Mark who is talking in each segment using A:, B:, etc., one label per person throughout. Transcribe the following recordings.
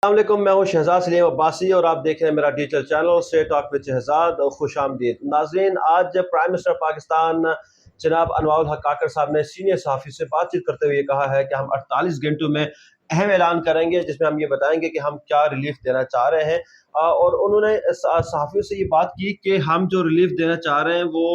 A: अस्सलामुअलैकुम, मैं हूं शहजाद सलीम अब्बासी और आप देख रहे हैं मेरा डिजिटल चैनल से टॉक विद शहजाद। खुश आमदीद नाजरीन। आज प्राइम मिनिस्टर पाकिस्तान जनाब अनवर हक काकर साहब ने सीनियर सहाफ़ी से बातचीत करते हुए कहा है कि हम 48 घंटों में अहम ऐलान करेंगे जिसमें हम ये बताएंगे कि हम क्या रिलीफ देना चाह रहे हैं। और उन्होंने सहाफ़ियों से ये बात की कि हम जो रिलीफ देना चाह रहे हैं वो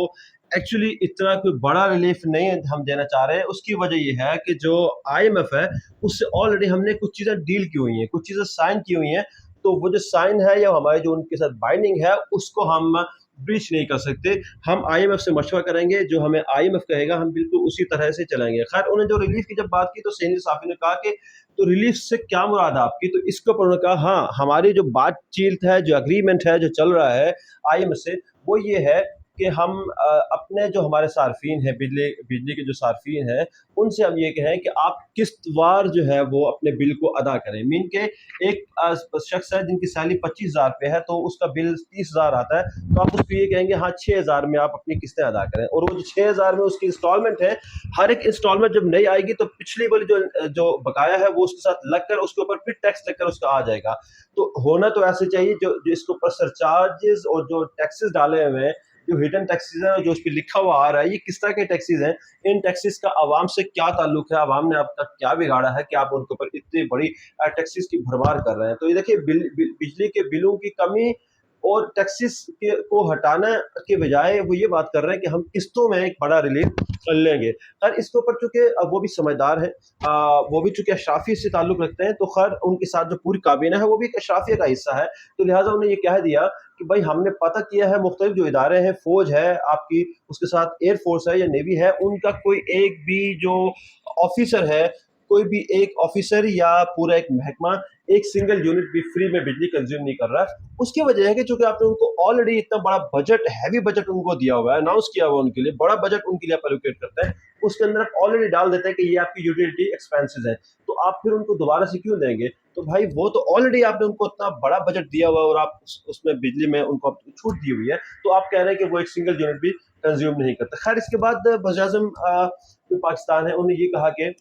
A: एक्चुअली इतना कोई बड़ा रिलीफ नहीं हम देना चाह रहे हैं। उसकी वजह ये है कि जो IMF है उससे ऑलरेडी हमने कुछ चीज़ें डील की हुई हैं, कुछ चीज़ें साइन की हुई हैं। तो वो जो साइन है या हमारे जो उनके साथ बाइंडिंग है उसको हम ब्रीच नहीं कर सकते। हम IMF से मशवरा करेंगे, जो हमें IMF कहेगा हम बिल्कुल उसी तरह से चलेंगे। खैर, उन्होंने जो रिलीफ की जब बात की तो सीनियर साफी ने कहा कि तो रिलीफ से क्या मुराद है आपकी? तो इसके ऊपर उन्होंने कहा हाँ, हमारी जो बातचीत है, जो एग्रीमेंट है, जो चल रहा है IMF से, वो ये है कि हम अपने जो हमारे सार्फिन हैं, बिजली के जो सार्फिन हैं, उनसे हम ये कहें कि आप किस्तवार जो है वो अपने बिल को अदा करें। मीन के एक शख्स है जिनकी सैलरी 25,000 रुपये है, तो उसका बिल 30,000 आता है, तो आप उसको ये कहेंगे हाँ 6,000 में आप अपनी किस्तें अदा करें। और वो जो 6,000 में उसकी इंस्टॉलमेंट है, हर एक इंस्टॉलमेंट जब नई आएगी तो पिछली वाली जो बकाया है वो उसके साथ लग कर उसके ऊपर फिर टैक्स लगकर उसका आ जाएगा। तो होना तो ऐसे चाहिए जो इसके ऊपर सरचार्जेस और जो टैक्सेस डाले हुए हैं, जो हिडन टैक्सेस हैं, जो उस पर लिखा हुआ आ रहा है, ये किस तरह के टैक्सेस हैं, इन टैक्सेस का आवाम से क्या ताल्लुक है, आवाम ने अब तक क्या बिगाड़ा है कि आप उनके ऊपर इतनी बड़ी टैक्सेस की भरमार कर रहे हैं। तो ये देखिए, बिजली के बिलों की कमी और टैक्सेस को हटाने के बजाय वो ये बात कर रहे हैं कि हम किस्तों में एक बड़ा रिलीफ लेंगे। खैर, इसके ऊपर चूंकि वो भी समझदार है, वो भी चूंकि अशराफी से ताल्लुक रखते हैं, तो खैर उनके साथ जो पूरी काबीना है वो भी एक अशराफिया का हिस्सा है। तो लिहाजा उन्होंने ये कह दिया कि भाई हमने पता किया है, मुख्तलिफ जो इदारे हैं, फौज है आपकी, उसके साथ एयरफोर्स है या नेवी है, उनका कोई एक भी जो ऑफिसर है, कोई भी एक ऑफिसर या पूरा एक महकमा एक सिंगल यूनिट भी फ्री में बिजली कंज्यूम नहीं कर रहा है। उसकी वजह है कि चूंकि आपने उनको ऑलरेडी इतना बड़ा बजट, हैवी बजट उनको दिया हुआ है, अनाउंस किया हुआ उनके लिए, बड़ा बजट उनके लिए आप एलोकेट करते हैं, उसके अंदर आप ऑलरेडी डाल देते हैं कि ये आपकी यूटिलिटी एक्सपेंसेस हैं, तो आप फिर उनको दोबारा से क्यों देंगे? तो भाई वो तो ऑलरेडी आपने उनको इतना बड़ा बजट दिया हुआ है और आप उसमें बिजली में उनको छूट दी हुई है, तो आप कह रहे हैं कि वो एक सिंगल यूनिट भी कंज्यूम नहीं करते। खैर, इसके बाद वज़ीर-ए-आज़म जो पाकिस्तान है, उन्होंने ये कहा कि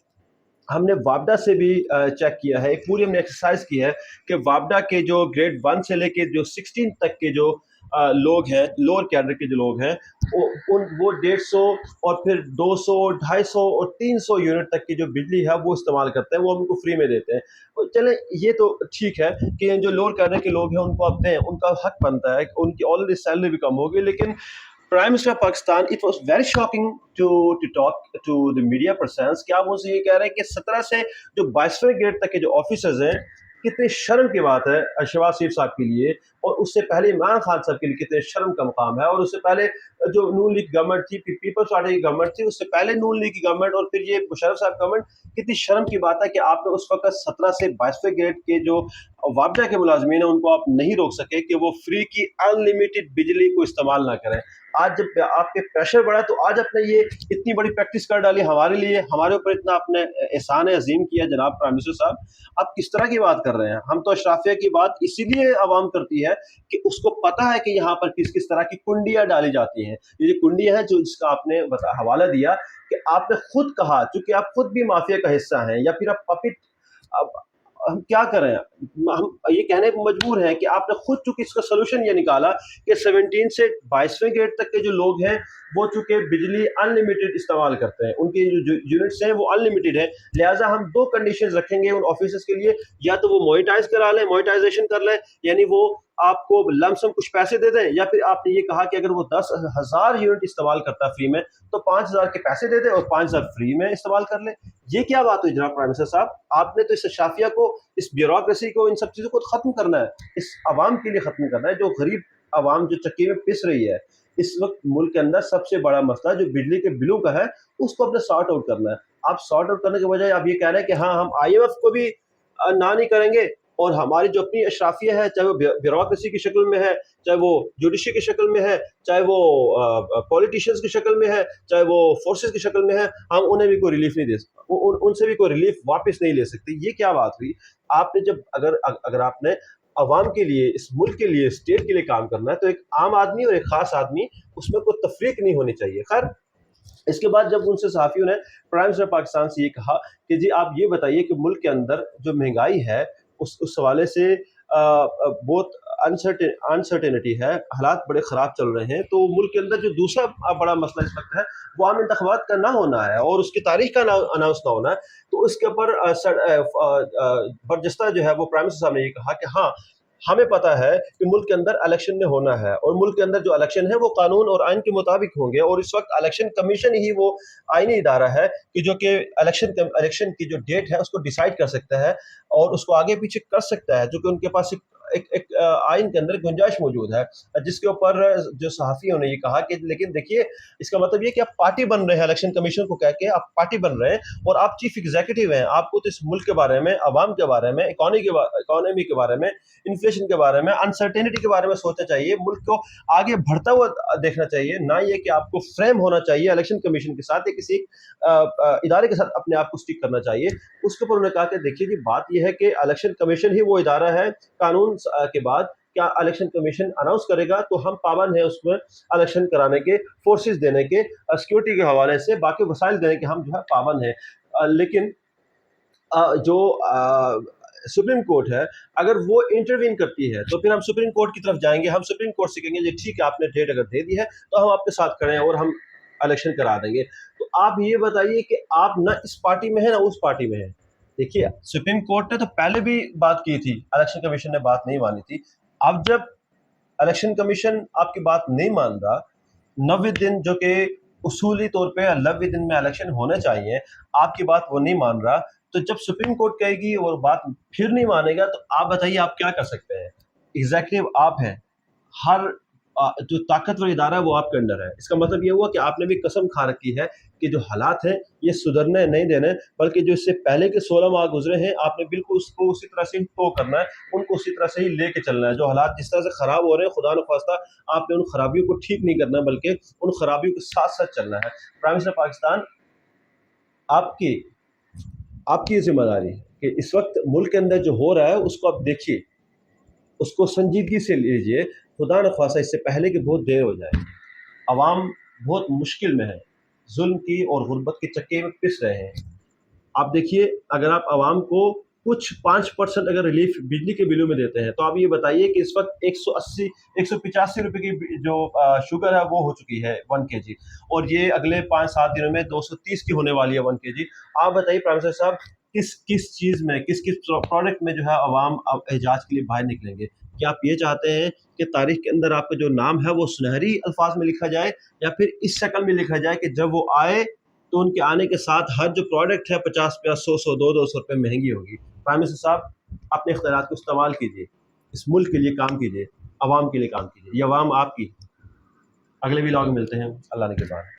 A: हमने वापडा से भी चेक किया है, एक पूरी हमने एक्सरसाइज की है कि वापडा के जो ग्रेड 1 से लेके जो 16 तक के जो लोग हैं, लोअर कैडर के जो लोग हैं, वो 150 और फिर 200, 250 और 300 यूनिट तक की जो बिजली है वो इस्तेमाल करते हैं, वो हम उनको फ्री में देते हैं। तो चलें, ये तो ठीक है कि जो लोअर कैडर के लोग हैं उनको आप दें, उनका हक बनता है, उनकी ऑलरेडी सैलरी भी कम होगी। लेकिन prime minister Pakistan, it was very shocking to talk to the media persons कि आप मुझसे ये कह रहे हैं कि 17 से जो 22वें ग्रेड तक के जो ऑफिसर्स हैं, कितनी शर्म की बात है शहबाज शरीफ साहब के लिए, और उससे पहले इमरान खान साहब के लिए कितने शर्म का मकाम है, और उससे पहले जो नून लीग गवर्नमेंट थी, पीपल्स पार्टी की गवर्नमेंट थी, उससे पहले नून लीग की गवर्नमेंट और फिर ये मुशर्रफ साहब गवर्नमेंट, कितनी शर्म की बात है कि आपने उस वक्त 17 से 22वें ग्रेड के जो वापडा के मुलाजमीन हैं उनको आप नहीं रोक सके कि वो फ्री की अनलिमिटेड बिजली को इस्तेमाल ना करें। आज जब आपके प्रेशर बढ़ा तो आज आपने ये इतनी बड़ी प्रैक्टिस कर डाली हमारे लिए, हमारे ऊपर इतना आपने एहसान अजीम किया जनाब प्राइम मिनिस्टर साहब। आप किस तरह की बात कर रहे हैं? हम तो अशराफिया की बात इसीलिए आवाम करती है कि उसको पता है कि यहाँ पर किस किस तरह की कुंडियां डाली जाती हैं। ये जो कुंडियां हैं, जो जिसका आपने हवाला दिया कि आपने खुद कहा, चूंकि आप खुद भी माफिया का हिस्सा हैं या फिर आप पपिट, अब हम क्या करें? हम ये कहने को मजबूर हैं कि आपने खुद चूंकि इसका सोल्यूशन ये निकाला कि 17 से 22वें ग्रेड तक के जो लोग हैं वो चूंकि बिजली अनलिमिटेड इस्तेमाल करते हैं, उनकी जो यूनिट्स हैं वो अनलिमिटेड है, लिहाजा हम दो कंडीशंस रखेंगे उन ऑफिसर्स के लिए, या तो वो मोनेटाइज करा लें, मोनेटाइजेशन कर लें, यानी वो आपको लमसम कुछ पैसे दे दें, या फिर आपने ये कहा कि अगर वो 10,000 यूनिट इस्तेमाल करता है फ्री में तो 5,000 के पैसे दे दें और 5,000 फ्री में इस्तेमाल कर ले। ये क्या बात हुई जनाब प्राइम मिनिस्टर साहब? आपने तो इस शाफिया को, इस ब्यूरोक्रेसी को, इन सब चीज़ों को खत्म करना है, इस आवाम के लिए खत्म करना है, जो गरीब आवाम जो चक्की में पिस रही है। इस वक्त मुल्क के अंदर सबसे बड़ा मसला जो बिजली के बिलों का है उसको अपने सॉर्ट आउट करना है। आप सॉर्ट आउट करने के बजाय आप ये कह रहे हैं कि हाँ हम IMF को भी ना नहीं करेंगे, और हमारी जो अपनी अशराफिया है, चाहे वो ब्यूरोक्रेसी की शक्ल में है, चाहे वो जुडिशरी की शक्ल में है, चाहे वो पॉलिटिशियंस की शक्ल में है, चाहे वो फोर्सेस की शक्ल में है, हम उन्हें भी कोई रिलीफ नहीं दे सकते, उनसे भी कोई रिलीफ वापस नहीं ले सकते। ये क्या बात हुई? आपने जब अगर आपने अवाम के लिए, इस मुल्क के लिए, स्टेट के लिए काम करना है तो एक आम आदमी और एक खास आदमी, उसमें कोई तफरीक नहीं होनी चाहिए। खैर, इसके बाद जब उनसे सहाफ़ियों ने प्राइम मिनिस्टर पाकिस्तान से ये कहा कि जी आप ये बताइए कि मुल्क के अंदर जो महंगाई है اس حوالے سے بہت انسرٹینٹی ہے، حالات بڑے خراب چل رہے ہیں. تو ملک کے اندر جو دوسرا بڑا مسئلہ اس وقت ہے وہ عام انتخابات کا نہ ہونا ہے اور اس کی تاریخ کا اناؤنس نہ ہونا ہے. تو اس کے اوپر برجستہ جو ہے وہ پرائم منسٹر صاحب نے یہ کہا کہ ہاں ہمیں پتا ہے کہ ملک کے اندر الیکشن نے ہونا ہے اور ملک کے اندر جو الیکشن ہے وہ قانون اور آئین کے مطابق ہوں گے، اور اس وقت الیکشن کمیشن ہی وہ آئینی ادارہ ہے کہ جو کہ الیکشن کی جو ڈیٹ ہے اس کو ڈیسائیڈ کر سکتا ہے اور اس کو آگے پیچھے کر سکتا ہے، جو کہ ان کے پاس ایک آئین کے اندر گنجائش موجود ہے. جس کے اوپر جو صحافیوں نے یہ کہا کہ لیکن دیکھیے اس کا مطلب یہ کہ آپ پارٹی بن رہے ہیں، الیکشن کمیشن کو کہہ کے آپ پارٹی بن رہے ہیں اور آپ چیف ایگزیکٹو ہیں. آپ کو تو اس ملک کے بارے میں، عوام کے بارے میں، اکانومی کے بارے میں، انفلیشن کے بارے میں، انسرٹینٹی کے بارے میں سوچنا چاہیے، ملک کو آگے بڑھتا ہوا دیکھنا چاہیے، نہ یہ کہ آپ کو فریم ہونا چاہیے الیکشن کمیشن کے ساتھ یا کسی ادارے کے ساتھ اپنے آپ کو اسٹک کرنا چاہیے. اس کے اوپر انہوں نے کہا کہ دیکھیے جی بات یہ ہے کہ الیکشن کمیشن ہی وہ ادارہ ہے، قانون کے بعد کیا الیکشن کمیشن اناؤنس کرے گا تو ہم پابند ہیں اس میں الیکشن کرانے کے، فورسز دینے کے، سیکورٹی کے حوالے سے باقی وسائل دینے کے ہم جو ہے پابند ہیں. لیکن جو سپریم کورٹ ہے اگر وہ انٹروین کرتی ہے تو پھر ہم سپریم کورٹ کی طرف جائیں گے، ہم سپریم کورٹ سے کہیں گے جی ٹھیک ہے آپ نے ڈیٹ اگر دے دی ہے تو ہم آپ کے ساتھ کھڑے ہیں اور ہم الیکشن کرا دیں گے. تو آپ یہ بتائیے کہ آپ نہ اس پارٹی میں ہیں نہ اس پارٹی میں ہیں. دیکھیے سپریم کورٹ نے تو پہلے بھی بات کی تھی، الیکشن کمیشن نے بات نہیں مانی تھی. اب جب الیکشن کمیشن آپ کی بات نہیں مان رہا، 90 دن جو کہ اصولی طور پہ 90 دن میں الیکشن ہونے چاہیے، آپ کی بات وہ نہیں مان رہا، تو جب سپریم کورٹ کہے گی اور بات پھر نہیں مانے گا تو آپ بتائیے آپ کیا کر سکتے ہیں. ایگزیکٹو آپ ہیں، ہر جو طاقتور ادارہ ہے وہ آپ کے انڈر ہے. اس کا مطلب یہ ہوا کہ آپ نے بھی قسم کھا رکھی ہے کہ جو حالات ہیں یہ سدھرنے نہیں دینے، بلکہ جو اس سے پہلے کے 16 ماہ گزرے ہیں آپ نے بالکل اس کو اسی طرح سے ٹو کرنا ہے، ان کو اسی طرح سے ہی لے کے چلنا ہے. جو حالات جس طرح سے خراب ہو رہے ہیں خدا نخواستہ آپ نے ان خرابیوں کو ٹھیک نہیں کرنا بلکہ ان خرابیوں کے ساتھ ساتھ چلنا ہے. پرائم منسٹر پاکستان آپ کی ذمہ داری ہے کہ اس وقت ملک کے اندر جو ہو رہا ہے اس کو آپ دیکھیے، اس کو سنجیدگی سے لیجئے. خدا نخواستہ اس سے پہلے کہ بہت دیر ہو جائے. عوام بہت مشکل میں ہے، ظلم کی اور غربت کے چکے میں پس رہے ہیں. آپ دیکھیے اگر آپ عوام کو کچھ 5% اگر ریلیف بجلی کے بلوں میں دیتے ہیں تو آپ یہ بتائیے کہ اس وقت 185 روپے کی جو شوگر ہے وہ ہو چکی ہے 1 kg، اور یہ اگلے 5-7 دنوں میں 230 کی ہونے والی ہے 1 kg. آپ بتائیے پرائم منسٹر صاحب کس چیز میں، کس پروڈکٹ میں جو ہے عوام احتجاج کے لیے باہر نکلیں گے؟ کیا آپ یہ چاہتے ہیں کہ تاریخ کے اندر آپ کا جو نام ہے وہ سنہری الفاظ میں لکھا جائے، یا پھر اس شکل میں لکھا جائے کہ جب وہ آئے تو ان کے آنے کے ساتھ ہر جو پروڈکٹ ہے 50 100 200 روپے مہنگی ہوگی؟ پرائم منسٹر صاحب اپنے اختیارات کو استعمال کیجیے، اس ملک کے لیے کام کیجیے، عوام کے لیے کام کیجیے. یہ عوام آپ کی. اگلے ویلاگ میں ملتے ہیں، اللہ نے کے بعد.